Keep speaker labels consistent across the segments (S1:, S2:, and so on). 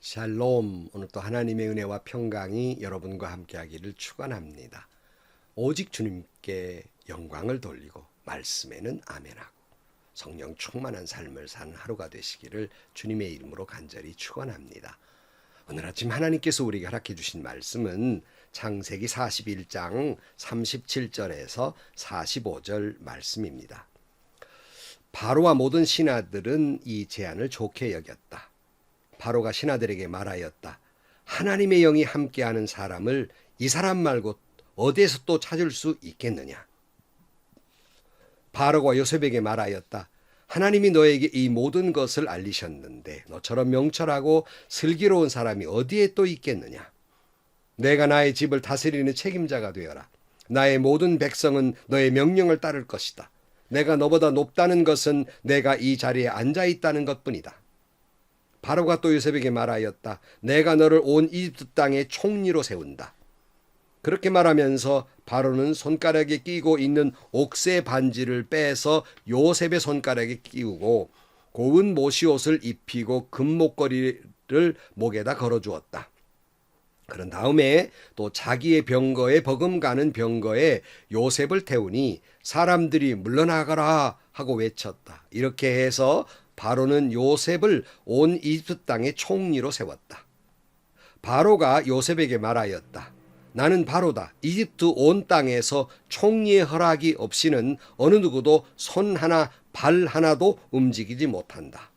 S1: 샬롬. 오늘 또 하나님의 은혜와 평강이 여러분과 함께하기를 축원합니다. 오직 주님께 영광을 돌리고 말씀에는 아멘하고 성령 충만한 삶을 사는 하루가 되시기를 주님의 이름으로 간절히 축원합니다. 오늘 아침 하나님께서 우리에게 허락해 주신 말씀은 창세기 41장 37절에서 45절 말씀입니다. 바로와 모든 신하들은 이 제안을 좋게 여겼다. 바로가 신하들에게 말하였다. 하나님의 영이 함께하는 사람을 이 사람 말고 어디에서 또 찾을 수 있겠느냐. 바로가 요셉에게 말하였다. 하나님이 너에게 이 모든 것을 알리셨는데 너처럼 명철하고 슬기로운 사람이 어디에 또 있겠느냐. 내가 나의 집을 다스리는 책임자가 되어라. 나의 모든 백성은 너의 명령을 따를 것이다. 내가 너보다 높다는 것은 내가 이 자리에 앉아 있다는 것뿐이다. 바로가 또 요셉에게 말하였다. 내가 너를 온 이집트 땅의 총리로 세운다. 그렇게 말하면서 바로는 손가락에 끼고 있는 옥새 반지를 빼서 요셉의 손가락에 끼우고 고운 모시옷을 입히고 금목걸이를 목에다 걸어주었다. 그런 다음에 또 자기의 병거에 버금가는 병거에 요셉을 태우니 사람들이 물러나가라 하고 외쳤다. 이렇게 해서 바로는 요셉을 온 이집트 땅의 총리로 세웠다. 바로가 요셉에게 말하였다. 나는 바로다. 이집트 온 땅에서 총리의 허락이 없이는 어느 누구도 손 하나 발 하나도 움직이지 못한다.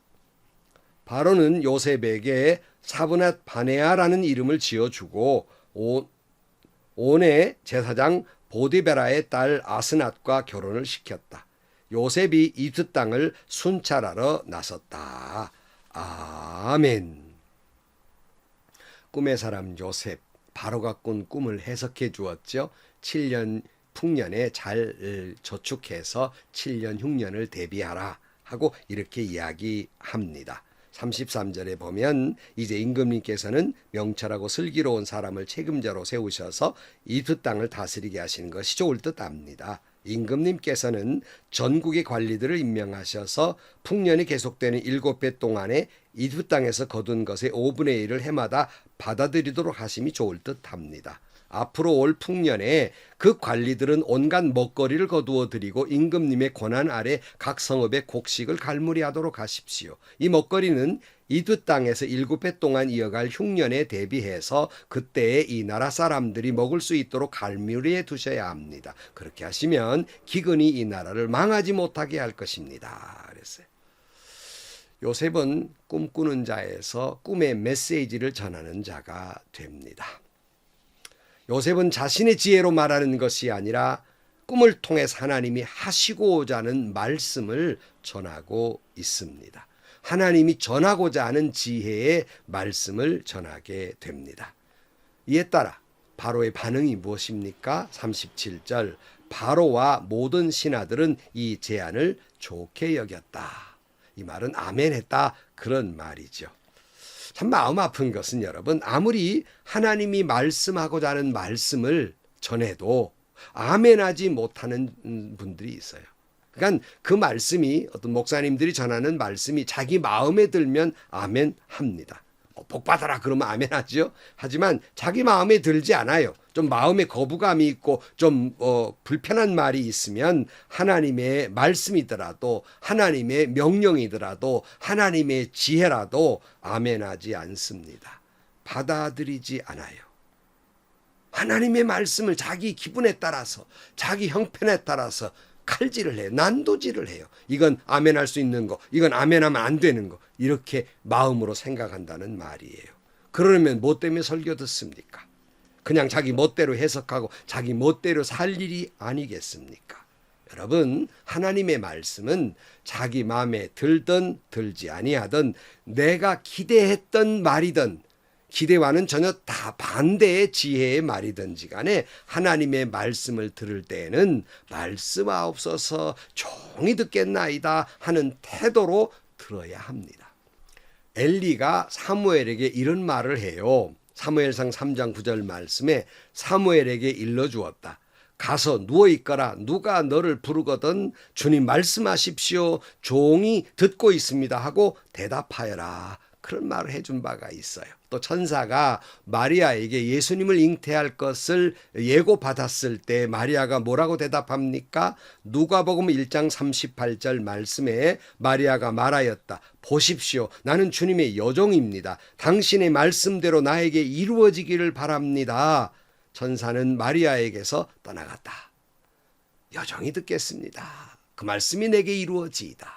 S1: 바로는 요셉에게 사브낫 바네아라는 이름을 지어주고 온의 제사장 보디베라의 딸 아스낫과 결혼을 시켰다. 요셉이 이집트 땅을 순찰하러 나섰다. 아멘. 꿈의 사람 요셉, 바로가 꾼 꿈을 해석해 주었죠. 7년 풍년에 잘 저축해서 7년 흉년을 대비하라 하고 이렇게 이야기합니다. 33절에 보면 이제 임금님께서는 명철하고 슬기로운 사람을 책임자로 세우셔서 이집트 땅을 다스리게 하시는 것이 좋을 듯합니다. 임금님께서는 전국의 관리들을 임명하셔서 풍년이 계속되는 7배 동안에 이집트 땅에서 거둔 것의 5분의 1을 해마다 받아들이도록 하심이 좋을 듯합니다. 앞으로 올 풍년에 그 관리들은 온갖 먹거리를 거두어 드리고 임금님의 권한 아래 각 성읍의 곡식을 갈무리하도록 하십시오. 이 먹거리는 이집트 땅에서 7배 동안 이어갈 흉년에 대비해서 그때에 이 나라 사람들이 먹을 수 있도록 갈무리해 두셔야 합니다. 그렇게 하시면 기근이 이 나라를 망하지 못하게 할 것입니다. 그랬어요. 요셉은 꿈꾸는 자에서 꿈의 메시지를 전하는 자가 됩니다. 요셉은 자신의 지혜로 말하는 것이 아니라 꿈을 통해서 하나님이 하시고자 하는 말씀을 전하고 있습니다. 하나님이 전하고자 하는 지혜의 말씀을 전하게 됩니다. 이에 따라 바로의 반응이 무엇입니까? 37절 바로와 모든 신하들은 이 제안을 좋게 여겼다. 이 말은 아멘했다 그런 말이죠. 참 마음 아픈 것은 여러분 아무리 하나님이 말씀하고자 하는 말씀을 전해도 아멘하지 못하는 분들이 있어요. 그러니까 그 말씀이 어떤 목사님들이 전하는 말씀이 자기 마음에 들면 아멘합니다. 복 받아라 그러면 아멘하죠. 하지만 자기 마음에 들지 않아요. 좀 마음에 거부감이 있고 좀 불편한 말이 있으면 하나님의 말씀이더라도 하나님의 명령이더라도 하나님의 지혜라도 아멘하지 않습니다. 받아들이지 않아요. 하나님의 말씀을 자기 기분에 따라서 자기 형편에 따라서 칼질을 해요. 난도질을 해요. 이건 아멘할 수 있는 거, 이건 아멘하면 안 되는 거 이렇게 마음으로 생각한다는 말이에요. 그러면 뭐 때문에 설교 듣습니까? 그냥 자기 멋대로 해석하고 자기 멋대로 살 일이 아니겠습니까? 여러분 하나님의 말씀은 자기 마음에 들든 들지 아니하든 내가 기대했던 말이든 기대와는 전혀 다 반대의 지혜의 말이든지 간에 하나님의 말씀을 들을 때에는 말씀하옵소서 종이 듣겠나이다 하는 태도로 들어야 합니다. 엘리가 사무엘에게 이런 말을 해요. 사무엘상 3장 9절 말씀에 사무엘에게 일러주었다. 가서 누워있거라. 누가 너를 부르거든 주님 말씀하십시오. 종이 듣고 있습니다 하고 대답하여라. 그런 말을 해준 바가 있어요. 또 천사가 마리아에게 예수님을 잉태할 것을 예고받았을 때 마리아가 뭐라고 대답합니까? 누가복음 1장 38절 말씀에 마리아가 말하였다. 보십시오. 나는 주님의 여종입니다. 당신의 말씀대로 나에게 이루어지기를 바랍니다. 천사는 마리아에게서 떠나갔다. 여종이 듣겠습니다. 그 말씀이 내게 이루어지이다.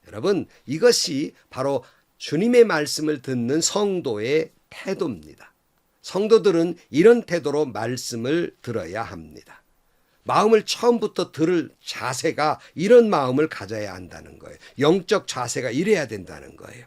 S1: 여러분, 이것이 바로 주님의 말씀을 듣는 성도의 태도입니다. 성도들은 이런 태도로 말씀을 들어야 합니다. 마음을 처음부터 들을 자세가 이런 마음을 가져야 한다는 거예요. 영적 자세가 이래야 된다는 거예요.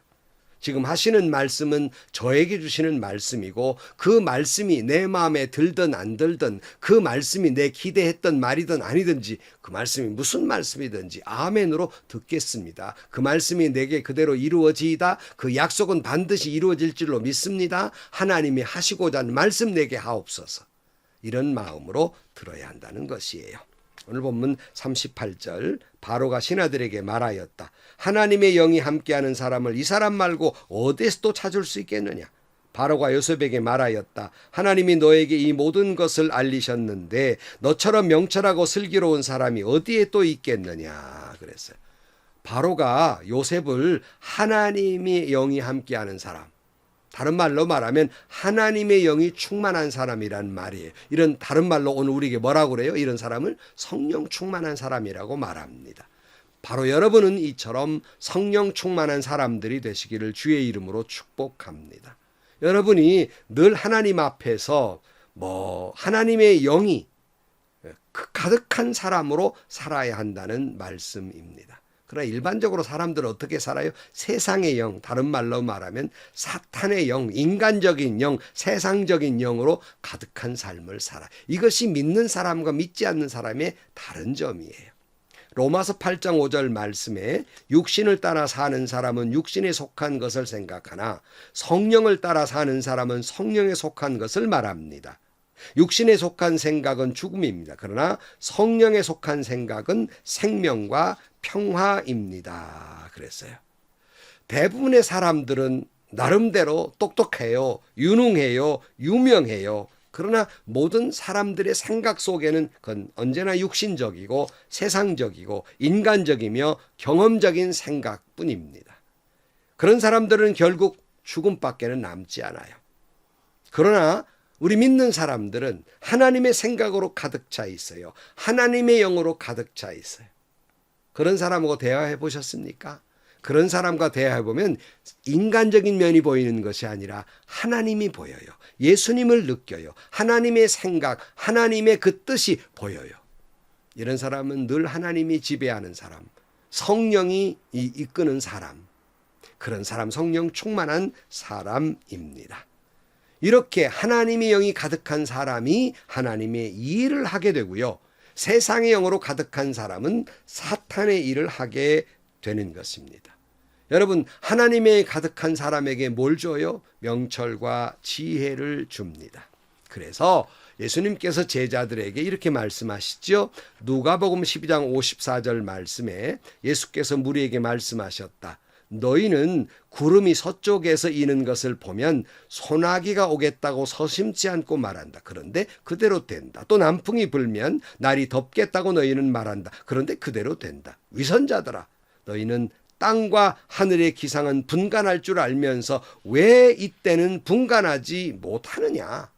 S1: 지금 하시는 말씀은 저에게 주시는 말씀이고 그 말씀이 내 마음에 들든 안 들든 그 말씀이 내 기대했던 말이든 아니든지 그 말씀이 무슨 말씀이든지 아멘으로 듣겠습니다. 그 말씀이 내게 그대로 이루어지이다. 그 약속은 반드시 이루어질 줄로 믿습니다. 하나님이 하시고자 하는 말씀 내게 하옵소서. 이런 마음으로 들어야 한다는 것이에요. 오늘 본문 38절 바로가 신하들에게 말하였다. 하나님의 영이 함께하는 사람을 이 사람 말고 어디에서 또 찾을 수 있겠느냐. 바로가 요셉에게 말하였다. 하나님이 너에게 이 모든 것을 알리셨는데 너처럼 명철하고 슬기로운 사람이 어디에 또 있겠느냐 그랬어요. 바로가 요셉을 하나님의 영이 함께하는 사람, 다른 말로 말하면 하나님의 영이 충만한 사람이란 말이에요. 이런 다른 말로 오늘 우리에게 뭐라고 그래요? 이런 사람을 성령 충만한 사람이라고 말합니다. 바로 여러분은 이처럼 성령 충만한 사람들이 되시기를 주의 이름으로 축복합니다. 여러분이 늘 하나님 앞에서 하나님의 영이 가득한 사람으로 살아야 한다는 말씀입니다. 그러나 일반적으로 사람들은 어떻게 살아요? 세상의 영, 다른 말로 말하면 사탄의 영, 인간적인 영, 세상적인 영으로 가득한 삶을 살아. 이것이 믿는 사람과 믿지 않는 사람의 다른 점이에요. 로마서 8장 5절 말씀에 육신을 따라 사는 사람은 육신에 속한 것을 생각하나 성령을 따라 사는 사람은 성령에 속한 것을 말합니다. 육신에 속한 생각은 죽음입니다. 그러나 성령에 속한 생각은 생명과 평화입니다. 그랬어요. 대부분의 사람들은 나름대로 똑똑해요, 유능해요, 유명해요. 그러나 모든 사람들의 생각 속에는 그건 언제나 육신적이고 세상적이고 인간적이며 경험적인 생각뿐입니다. 그런 사람들은 결국 죽음밖에는 남지 않아요. 그러나 우리 믿는 사람들은 하나님의 생각으로 가득 차 있어요. 하나님의 영으로 가득 차 있어요. 그런 사람하고 대화해 보셨습니까? 그런 사람과 대화해 보면 인간적인 면이 보이는 것이 아니라 하나님이 보여요. 예수님을 느껴요. 하나님의 생각, 하나님의 그 뜻이 보여요. 이런 사람은 늘 하나님이 지배하는 사람, 성령이 이끄는 사람, 그런 사람, 성령 충만한 사람입니다. 이렇게 하나님의 영이 가득한 사람이 하나님의 일을 하게 되고요. 세상의 영으로 가득한 사람은 사탄의 일을 하게 되는 것입니다. 여러분, 하나님의 가득한 사람에게 뭘 줘요? 명철과 지혜를 줍니다. 그래서 예수님께서 제자들에게 이렇게 말씀하시죠. 누가복음 12장 54절 말씀에 예수께서 무리에게 말씀하셨다. 너희는 구름이 서쪽에서 이는 것을 보면 소나기가 오겠다고 서심지 않고 말한다. 그런데 그대로 된다. 또 남풍이 불면 날이 덥겠다고 너희는 말한다. 그런데 그대로 된다. 위선자들아, 너희는 땅과 하늘의 기상은 분간할 줄 알면서 왜 이때는 분간하지 못하느냐?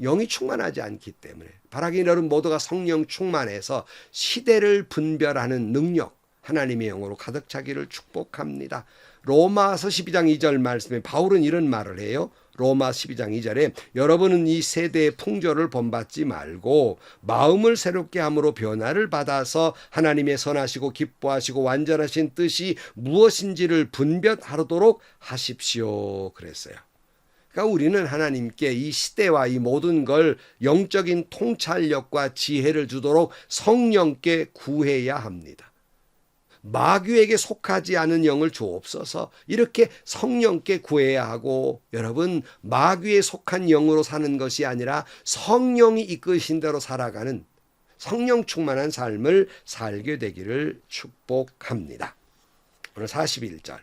S1: 영이 충만하지 않기 때문에. 바라기 너른 모두가 성령 충만해서 시대를 분별하는 능력, 하나님의 영으로 가득 차기를 축복합니다. 로마서 12장 2절 말씀에 바울은 이런 말을 해요. 로마 12장 2절에 여러분은 이 세대의 풍조를 본받지 말고 마음을 새롭게 함으로 변화를 받아서 하나님의 선하시고 기뻐하시고 완전하신 뜻이 무엇인지를 분별하도록 하십시오. 그랬어요. 그러니까 우리는 하나님께 이 시대와 이 모든 걸 영적인 통찰력과 지혜를 주도록 성령께 구해야 합니다. 마귀에게 속하지 않은 영을 주옵소서. 이렇게 성령께 구해야 하고, 여러분, 마귀에 속한 영으로 사는 것이 아니라 성령이 이끄신 대로 살아가는 성령 충만한 삶을 살게 되기를 축복합니다. 오늘 41절.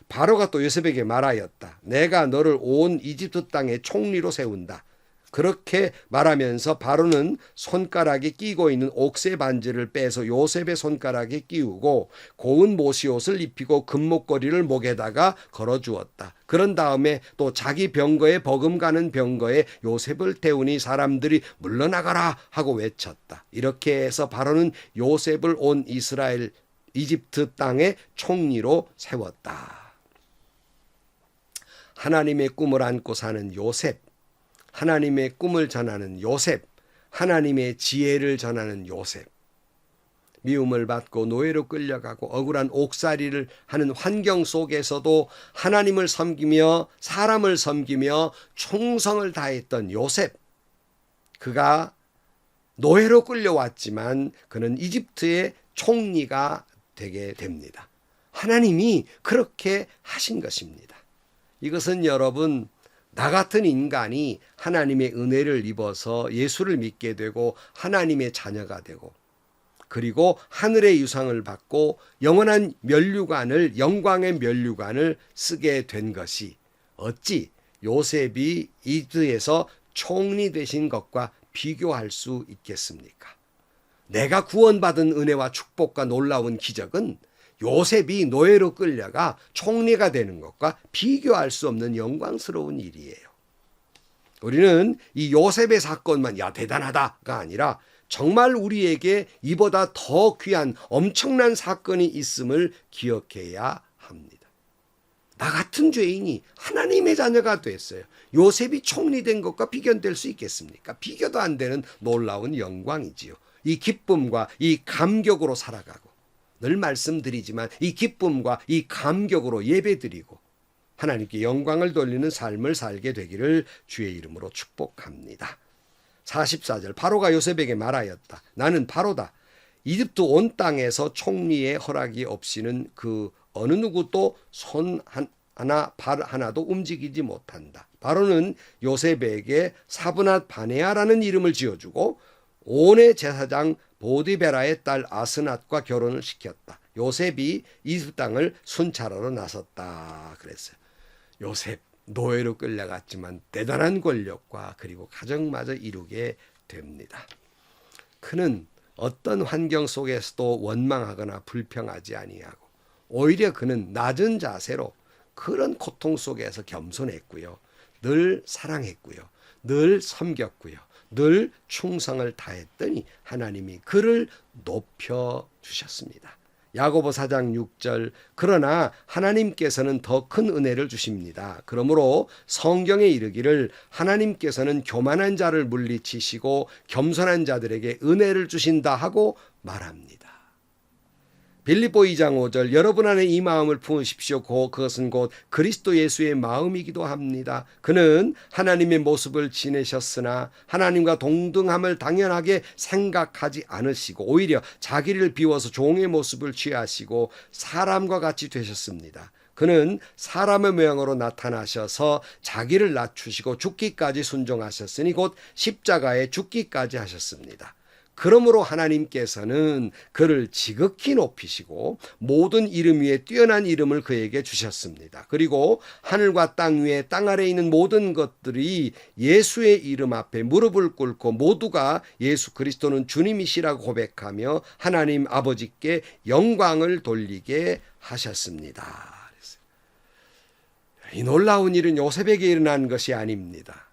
S1: 바로가 또 요셉에게 말하였다. 내가 너를 온 이집트 땅의 총리로 세운다. 그렇게 말하면서 바로는 손가락에 끼고 있는 옥새 반지를 빼서 요셉의 손가락에 끼우고 고운 모시옷을 입히고 금목걸이를 목에다가 걸어주었다. 그런 다음에 또 자기 병거에 버금가는 병거에 요셉을 태우니 사람들이 물러나가라 하고 외쳤다. 이렇게 해서 바로는 요셉을 온 이집트 땅의 총리로 세웠다. 하나님의 꿈을 안고 사는 요셉, 하나님의 꿈을 전하는 요셉, 하나님의 지혜를 전하는 요셉. 미움을 받고 노예로 끌려가고 억울한 옥살이를 하는 환경 속에서도 하나님을 섬기며 사람을 섬기며 충성을 다했던 요셉. 그가 노예로 끌려왔지만 그는 이집트의 총리가 되게 됩니다. 하나님이 그렇게 하신 것입니다. 이것은 여러분, 나 같은 인간이 하나님의 은혜를 입어서 예수를 믿게 되고 하나님의 자녀가 되고 그리고 하늘의 유상을 받고 영원한 면류관을, 영광의 면류관을 쓰게 된 것이 어찌 요셉이 이집트에서 총리 되신 것과 비교할 수 있겠습니까? 내가 구원받은 은혜와 축복과 놀라운 기적은 요셉이 노예로 끌려가 총리가 되는 것과 비교할 수 없는 영광스러운 일이에요. 우리는 이 요셉의 사건만 야 대단하다가 아니라 정말 우리에게 이보다 더 귀한 엄청난 사건이 있음을 기억해야 합니다. 나 같은 죄인이 하나님의 자녀가 됐어요. 요셉이 총리된 것과 비견될 수 있겠습니까? 비교도 안 되는 놀라운 영광이지요. 이 기쁨과 이 감격으로 살아가고 늘 말씀드리지만 이 기쁨과 이 감격으로 예배드리고 하나님께 영광을 돌리는 삶을 살게 되기를 주의 이름으로 축복합니다. 44절 바로가 요셉에게 말하였다. 나는 바로다. 이집트 온 땅에서 총리의 허락이 없이는 그 어느 누구도 손 하나 발 하나도 움직이지 못한다. 바로는 요셉에게 사브낫 바네아라는 이름을 지어주고 온의 제사장 보디베라의 딸 아스낫과 결혼을 시켰다. 요셉이 이집트 땅을 순찰하러 나섰다 그랬어요. 요셉 노예로 끌려갔지만 대단한 권력과 그리고 가정마저 이루게 됩니다. 그는 어떤 환경 속에서도 원망하거나 불평하지 아니하고 오히려 그는 낮은 자세로 그런 고통 속에서 겸손했고요. 늘 사랑했고요. 늘 섬겼고요. 늘 충성을 다했더니 하나님이 그를 높여주셨습니다. 야고보 4장 6절 그러나 하나님께서는 더 큰 은혜를 주십니다. 그러므로 성경에 이르기를 하나님께서는 교만한 자를 물리치시고 겸손한 자들에게 은혜를 주신다 하고 말합니다. 빌립보 2장 5절 여러분 안에 이 마음을 품으십시오. 그것은 곧 그리스도 예수의 마음이기도 합니다. 그는 하나님의 모습을 지내셨으나 하나님과 동등함을 당연하게 생각하지 않으시고 오히려 자기를 비워서 종의 모습을 취하시고 사람과 같이 되셨습니다. 그는 사람의 모양으로 나타나셔서 자기를 낮추시고 죽기까지 순종하셨으니 곧 십자가에 죽기까지 하셨습니다. 그러므로 하나님께서는 그를 지극히 높이시고 모든 이름 위에 뛰어난 이름을 그에게 주셨습니다. 그리고 하늘과 땅 위에 땅 아래에 있는 모든 것들이 예수의 이름 앞에 무릎을 꿇고 모두가 예수 그리스도는 주님이시라고 고백하며 하나님 아버지께 영광을 돌리게 하셨습니다. 이 놀라운 일은 요셉에게 일어난 것이 아닙니다.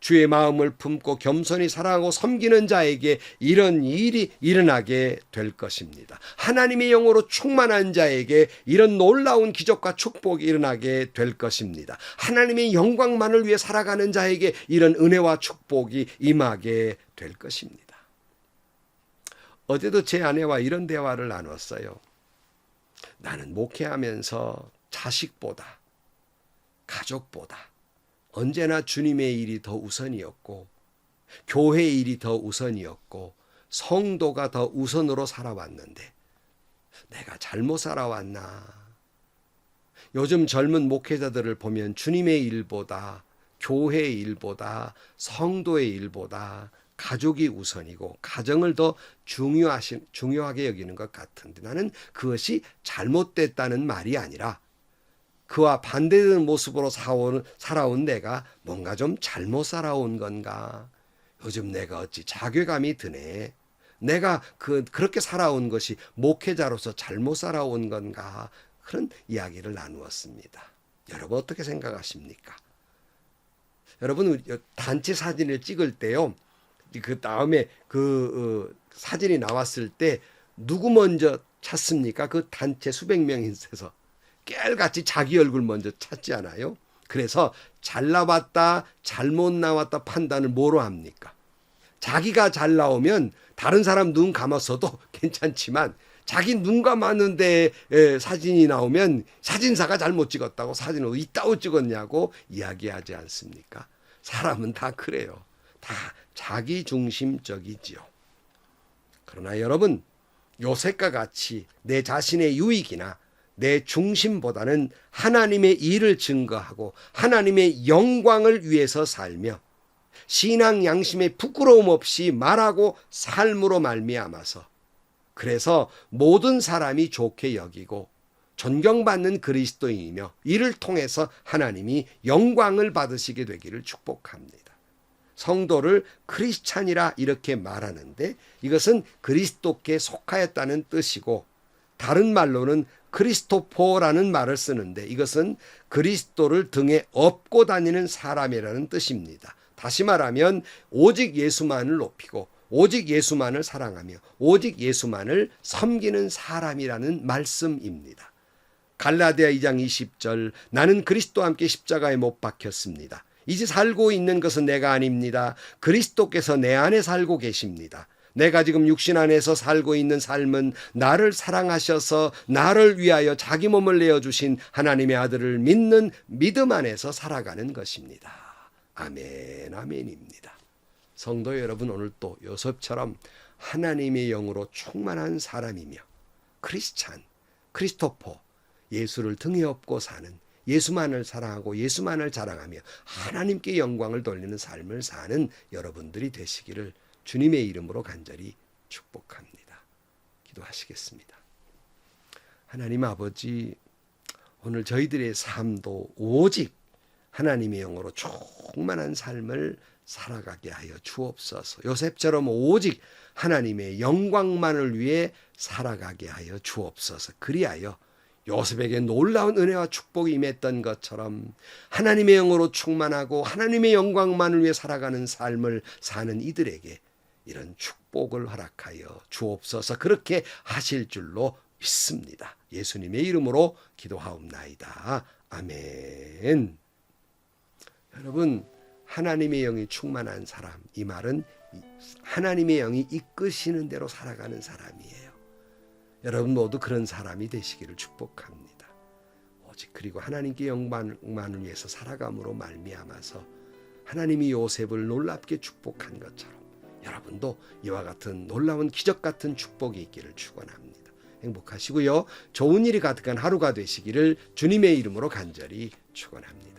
S1: 주의 마음을 품고 겸손히 사랑하고 섬기는 자에게 이런 일이 일어나게 될 것입니다. 하나님의 영으로 충만한 자에게 이런 놀라운 기적과 축복이 일어나게 될 것입니다. 하나님의 영광만을 위해 살아가는 자에게 이런 은혜와 축복이 임하게 될 것입니다. 어제도 제 아내와 이런 대화를 나눴어요. 나는 목회하면서 자식보다 가족보다 언제나 주님의 일이 더 우선이었고 교회의 일이 더 우선이었고 성도가 더 우선으로 살아왔는데 내가 잘못 살아왔나? 요즘 젊은 목회자들을 보면 주님의 일보다 교회의 일보다 성도의 일보다 가족이 우선이고 가정을 더 중요하게 여기는 것 같은데 나는 그것이 잘못됐다는 말이 아니라 그와 반대되는 모습으로 살아온 내가 뭔가 좀 잘못 살아온 건가? 요즘 내가 어찌 자괴감이 드네. 내가 그렇게 살아온 것이 목회자로서 잘못 살아온 건가? 그런 이야기를 나누었습니다. 여러분 어떻게 생각하십니까? 여러분 단체 사진을 찍을 때요. 그 다음에 사진이 나왔을 때 누구 먼저 찾습니까? 그 단체 수백 명이 있어서 깨알같이 자기 얼굴 먼저 찾지 않아요? 그래서 잘 나왔다, 잘못 나왔다 판단을 뭐로 합니까? 자기가 잘 나오면 다른 사람 눈 감았어도 괜찮지만 자기 눈 감았는데 사진이 나오면 사진사가 잘못 찍었다고 사진을 이따오 찍었냐고 이야기하지 않습니까? 사람은 다 그래요. 다 자기중심적이지요. 그러나 여러분 요셉과 같이 내 자신의 유익이나 내 중심보다는 하나님의 일을 증거하고 하나님의 영광을 위해서 살며 신앙 양심에 부끄러움 없이 말하고 삶으로 말미암아서 그래서 모든 사람이 좋게 여기고 존경받는 그리스도인이며 이를 통해서 하나님이 영광을 받으시게 되기를 축복합니다. 성도를 크리스찬이라 이렇게 말하는데 이것은 그리스도께 속하였다는 뜻이고 다른 말로는 크리스토포라는 말을 쓰는데 이것은 그리스도를 등에 업고 다니는 사람이라는 뜻입니다. 다시 말하면 오직 예수만을 높이고 오직 예수만을 사랑하며 오직 예수만을 섬기는 사람이라는 말씀입니다. 갈라디아 2장 20절 나는 그리스도와 함께 십자가에 못 박혔습니다. 이제 살고 있는 것은 내가 아닙니다. 그리스도께서 내 안에 살고 계십니다. 내가 지금 육신 안에서 살고 있는 삶은 나를 사랑하셔서 나를 위하여 자기 몸을 내어주신 하나님의 아들을 믿는 믿음 안에서 살아가는 것입니다. 아멘, 아멘입니다. 성도 여러분 오늘 또 요셉처럼 하나님의 영으로 충만한 사람이며 크리스찬, 크리스토퍼, 예수를 등에 업고 사는 예수만을 사랑하고 예수만을 자랑하며 하나님께 영광을 돌리는 삶을 사는 여러분들이 되시기를 주님의 이름으로 간절히 축복합니다. 기도하시겠습니다. 하나님 아버지 오늘 저희들의 삶도 오직 하나님의 영으로 충만한 삶을 살아가게 하여 주옵소서. 요셉처럼 오직 하나님의 영광만을 위해 살아가게 하여 주옵소서. 그리하여 요셉에게 놀라운 은혜와 축복이 임했던 것처럼 하나님의 영으로 충만하고 하나님의 영광만을 위해 살아가는 삶을 사는 이들에게 이런 축복을 허락하여 주옵소서. 그렇게 하실 줄로 믿습니다. 예수님의 이름으로 기도하옵나이다. 아멘. 여러분 하나님의 영이 충만한 사람, 이 말은 하나님의 영이 이끄시는 대로 살아가는 사람이에요. 여러분 모두 그런 사람이 되시기를 축복합니다. 오직 그리고 하나님께 영광만을 위해서 살아감으로 말미암아서 하나님이 요셉을 놀랍게 축복한 것처럼 여러분도 이와 같은 놀라운 기적 같은 축복이 있기를 축원합니다. 행복하시고요. 좋은 일이 가득한 하루가 되시기를 주님의 이름으로 간절히 축원합니다.